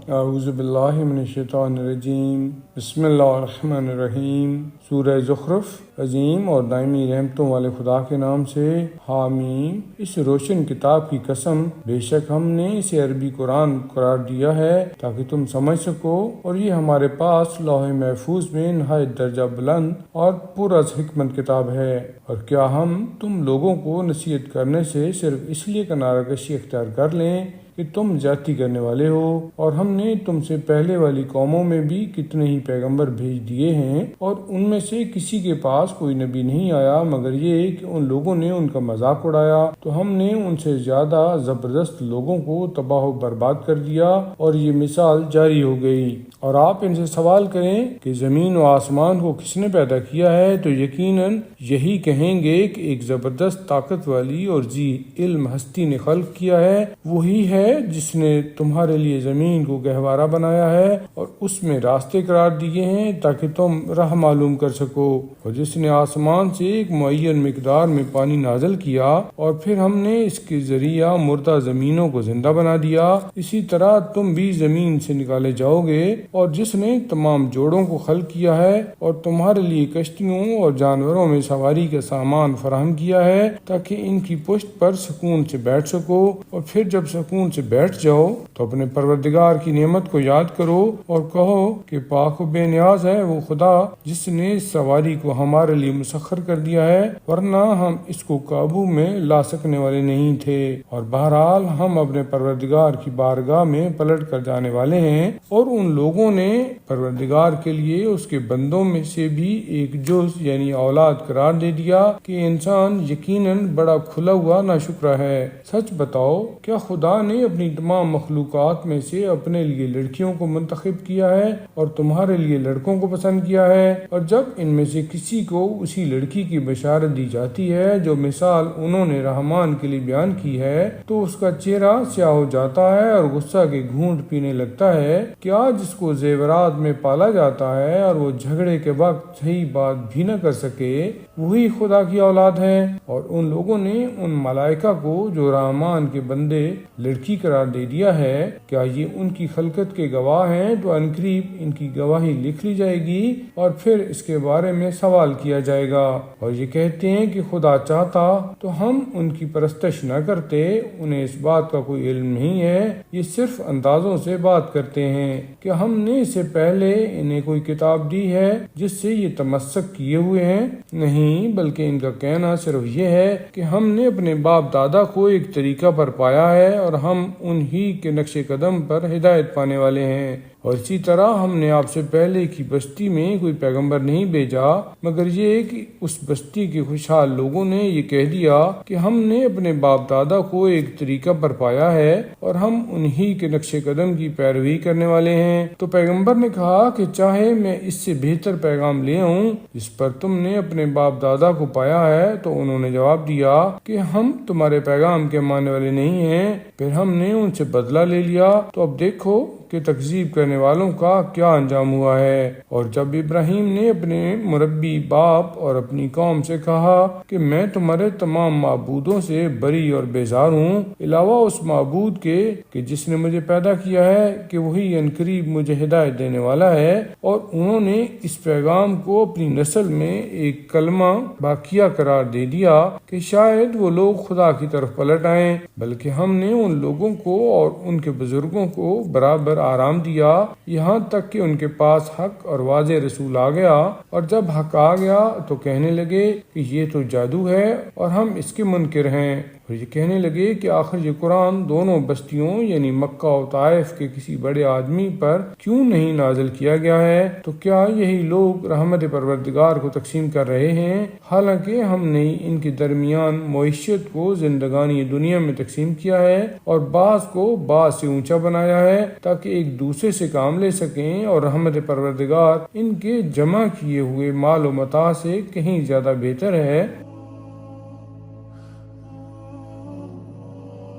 اعوذ باللہ من الشیطان الرجیم، بسم اللہ الرحمن الرحیم۔ سورہ زخرف۔ عظیم اور دائمی رحمتوں والے خدا کے نام سے۔ حامیم۔ اس روشن کتاب کی قسم، بے شک ہم نے اسے عربی قرآن قرار دیا ہے تاکہ تم سمجھ سکو، اور یہ ہمارے پاس لوح محفوظ میں نہایت درجہ بلند اور پرز حکمت کتاب ہے۔ اور کیا ہم تم لوگوں کو نصیحت کرنے سے صرف اس لیے کنارہ کشی اختیار کر لیں کہ تم زیادتی کرنے والے ہو؟ اور ہم نے تم سے پہلے والی قوموں میں بھی کتنے ہی پیغمبر بھیج دیے ہیں، اور ان میں سے کسی کے پاس کوئی نبی نہیں آیا مگر یہ کہ ان لوگوں نے ان کا مذاق اڑایا، تو ہم نے ان سے زیادہ زبردست لوگوں کو تباہ و برباد کر دیا، اور یہ مثال جاری ہو گئی۔ اور آپ ان سے سوال کریں کہ زمین و آسمان کو کس نے پیدا کیا ہے، تو یقیناً یہی کہیں گے کہ ایک زبردست طاقت والی اور ذی علم ہستی نے خلق کیا ہے۔ وہی ہے جس نے تمہارے لیے زمین کو گہوارہ بنایا ہے اور اس میں راستے قرار دیے ہیں تاکہ تم راہ معلوم کر سکو، اور جس نے آسمان سے ایک معین مقدار میں پانی نازل کیا اور پھر ہم نے اس کے ذریعہ مردہ زمینوں کو زندہ بنا دیا، اسی طرح تم بھی زمین سے نکالے جاؤ گے، اور جس نے تمام جوڑوں کو خلق کیا ہے اور تمہارے لیے کشتیوں اور جانوروں میں سواری کا سامان فراہم کیا ہے تاکہ ان کی پشت پر سکون سے بیٹھ سکو، اور پھر جب سکون سے بیٹھ جاؤ تو اپنے پروردگار کی نعمت کو یاد کرو اور کہو کہ پاک و بے نیاز ہے وہ خدا جس نے اس سواری کو ہمارے لیے مسخر کر دیا ہے، ورنہ ہم اس کو قابو میں لا سکنے والے نہیں تھے۔ اور بہرحال ہم اپنے پروردگار کی بارگاہ میں پلٹ کر جانے والے ہیں۔ اور ان لوگوں نے پروردگار کے لیے اس کے بندوں میں سے بھی ایک جز یعنی اولاد قرار دے دیا کہ انسان یقیناً بڑا کھلا ہوا ناشکرا ہے۔ سچ بتاؤ، کیا خدا نے اپنی تمام مخلوقات میں سے اپنے لیے لڑکیوں کو منتخب کیا ہے اور تمہارے لیے لڑکوں کو پسند کیا ہے؟ اور جب ان میں سے کسی کو اسی لڑکی کی بشارت دی جاتی ہے جو مثال انہوں نے رحمان کے لیے بیان کی ہے، تو اس کا چہرہ سیاہ ہو جاتا ہے اور غصہ کے گھونٹ پینے لگتا ہے۔ کیا جس کو زیورات میں پالا جاتا ہے اور وہ جھگڑے کے وقت صحیح بات بھی نہ کر سکے، وہی خدا کی اولاد ہے؟ اور ان لوگوں نے ان ملائکہ کو جو رحمان کے بندے لڑکی قرار دے دیا ہے، کیا یہ ان کی خلقت کے گواہ ہیں؟ تو عنقریب ان کی گواہی لکھ لی جائے گی اور پھر اس کے بارے میں سوال کیا جائے گا۔ اور یہ کہتے ہیں کہ خدا چاہتا تو ہم ان کی پرستش نہ کرتے، انہیں اس بات کا کوئی علم نہیں ہے، یہ صرف اندازوں سے بات کرتے ہیں۔ کیا ہم نے اس سے پہلے انہیں کوئی کتاب دی ہے جس سے یہ تمسک کیے ہوئے ہیں؟ نہیں، بلکہ ان کا کہنا صرف یہ ہے کہ ہم نے اپنے باپ دادا کو ایک طریقہ پر پایا ہے اور ہم انہی کے نقش قدم پر ہدایت پانے والے ہیں۔ اور اسی طرح ہم نے آپ سے پہلے کی بستی میں کوئی پیغمبر نہیں بھیجا مگر یہ کہ اس بستی کے خوشحال لوگوں نے یہ کہہ دیا کہ ہم نے اپنے باپ دادا کو ایک طریقہ پر پایا ہے اور ہم انہی کے نقش قدم کی پیروی کرنے والے ہیں۔ تو پیغمبر نے کہا کہ چاہے میں اس سے بہتر پیغام لے آؤں جس پر تم نے اپنے باپ دادا کو پایا ہے، تو انہوں نے جواب دیا کہ ہم تمہارے پیغام کے ماننے والے نہیں ہیں۔ پھر ہم نے ان سے بدلہ لے لیا، تو اب دیکھو کہ تکذیب کرنے والوں کا کیا انجام ہوا ہے۔ اور جب ابراہیم نے اپنے مربی باپ اور اپنی قوم سے کہا کہ میں تمہارے تمام معبودوں سے بری اور بیزار ہوں، علاوہ اس معبود کے کہ جس نے مجھے پیدا کیا ہے، کہ وہی عنقریب مجھے ہدایت دینے والا ہے، اور انہوں نے اس پیغام کو اپنی نسل میں ایک کلمہ باقیہ قرار دے دیا کہ شاید وہ لوگ خدا کی طرف پلٹ آئیں، بلکہ ہم نے ان لوگوں کو اور ان کے بزرگوں کو برابر آرام دیا یہاں تک کہ ان کے پاس حق اور واضح رسول آ گیا، اور جب حق آ گیا تو کہنے لگے کہ یہ تو جادو ہے اور ہم اس کے منکر ہیں، اور یہ کہنے لگے کہ آخر یہ قرآن دونوں بستیوں یعنی مکہ و طائف کے کسی بڑے آدمی پر کیوں نہیں نازل کیا گیا ہے؟ تو کیا یہی لوگ رحمت پروردگار کو تقسیم کر رہے ہیں، حالانکہ ہم نے ان کے درمیان معیشت کو زندگانی دنیا میں تقسیم کیا ہے اور بعض کو بعض سے اونچا بنایا ہے تاکہ ایک دوسرے سے کام لے سکیں، اور رحمت پروردگار ان کے جمع کیے ہوئے مال و متاع سے کہیں زیادہ بہتر ہے۔